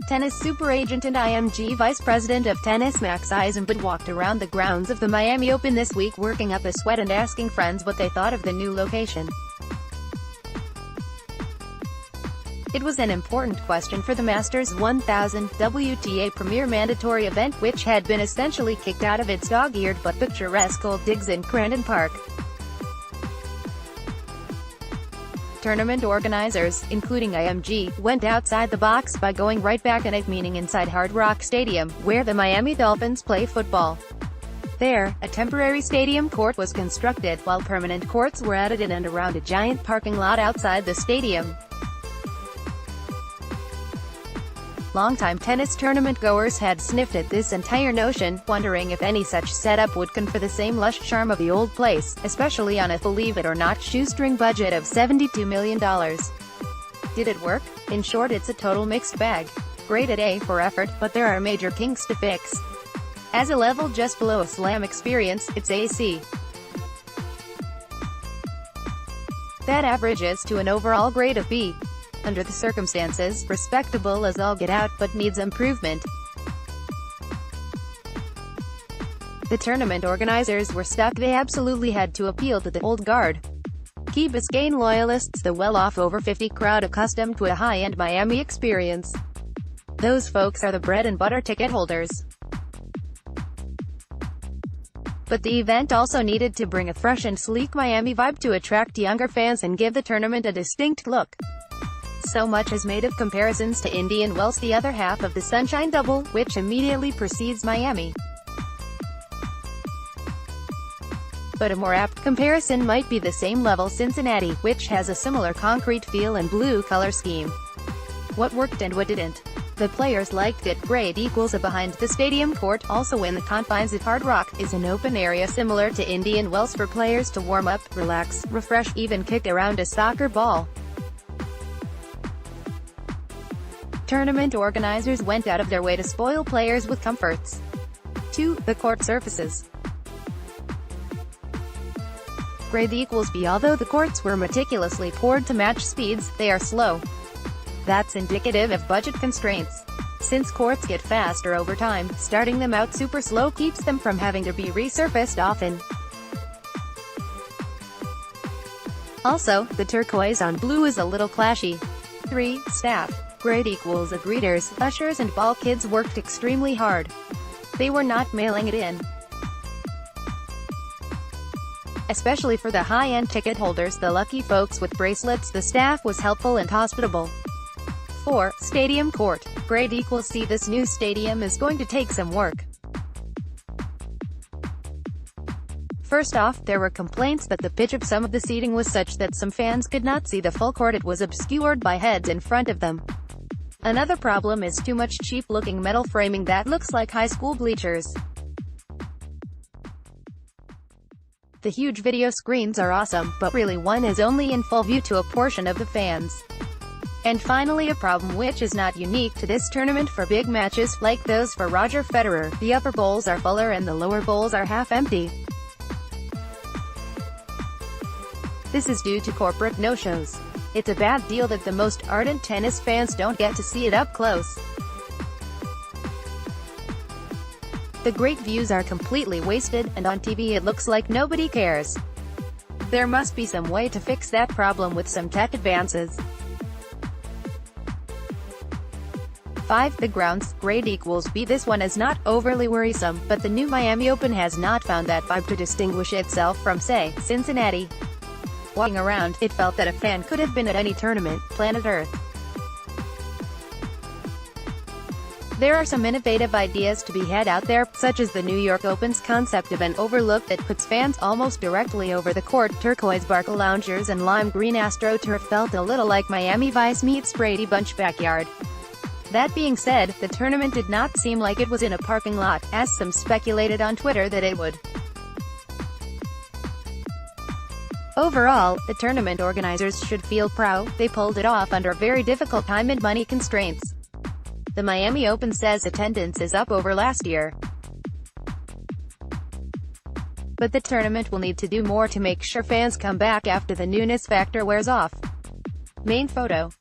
tennis super agent and IMG Vice President of Tennis Max Eisenbud walked around the grounds of the Miami Open this week working up a sweat and asking friends what they thought of the new location. It was an important question for the Masters 1000 WTA Premier Mandatory event, which had been essentially kicked out of its dog-eared but picturesque old digs in Crandon Park. Tournament organizers, including IMG, went outside the box by going right back at it, meaning inside Hard Rock Stadium, where the Miami Dolphins play football. There, a temporary stadium court was constructed, while permanent courts were added in and around a giant parking lot outside the stadium. Longtime tennis tournament goers had sniffed at this entire notion, wondering if any such setup would confer the same lush charm of the old place, especially on a believe-it-or-not shoestring budget of $72 million. Did it work? In short, it's a total mixed bag. Graded A for effort, but there are major kinks to fix. As a level just below a slam experience, it's AC. That averages to an overall grade of B. Under the circumstances, respectable as all get out, but needs improvement. The tournament organizers were stuck. They absolutely had to appeal to the old guard. Key Biscayne loyalists, the well-off over 50 crowd accustomed to a high-end Miami experience. Those folks are the bread and butter ticket holders. But the event also needed to bring a fresh and sleek Miami vibe to attract younger fans and give the tournament a distinct look. So much is made of comparisons to Indian Wells, the other half of the Sunshine Double, which immediately precedes Miami. But a more apt comparison might be the same level Cincinnati, which has a similar concrete feel and blue color scheme. What worked and what didn't? The players liked it. Grade equals a behind the stadium court, also in the confines of Hard Rock, is an open area similar to Indian Wells for players to warm up, relax, refresh, even kick around a soccer ball. Tournament organizers went out of their way to spoil players with comforts. 2. The court surfaces. Grade equals B. Although the courts were meticulously poured to match speeds, they are slow. That's indicative of budget constraints. Since courts get faster over time, starting them out super slow keeps them from having to be resurfaced often. Also, the turquoise on blue is a little clashy. 3. Staff. Grade equals A. Greeters, ushers and ball kids worked extremely hard. They were not mailing it in. Especially for the high-end ticket holders, the lucky folks with bracelets, the staff was helpful and hospitable. 4. Stadium court. Grade equals C. This new stadium is going to take some work. First off, there were complaints that the pitch of some of the seating was such that some fans could not see the full court. It was obscured by heads in front of them. Another problem is too much cheap-looking metal framing that looks like high school bleachers. The huge video screens are awesome, but really one is only in full view to a portion of the fans. And finally, a problem which is not unique to this tournament for big matches, like those for Roger Federer, the upper bowls are fuller and the lower bowls are half empty. This is due to corporate no-shows. It's a bad deal that the most ardent tennis fans don't get to see it up close. The great views are completely wasted, and on TV it looks like nobody cares. There must be some way to fix that problem with some tech advances. 5. The grounds. Grade equals B. This one is not overly worrisome, but the new Miami Open has not found that vibe to distinguish itself from, say, Cincinnati. Walking around, it felt that a fan could have been at any tournament, planet Earth. There are some innovative ideas to be had out there, such as the New York Open's concept of an overlook that puts fans almost directly over the court. Turquoise Barca loungers and lime green AstroTurf felt a little like Miami Vice meets Brady Bunch backyard. That being said, the tournament did not seem like it was in a parking lot, as some speculated on Twitter that it would. Overall, the tournament organizers should feel proud. They pulled it off under very difficult time and money constraints. The Miami Open says attendance is up over last year. But the tournament will need to do more to make sure fans come back after the newness factor wears off. Main photo.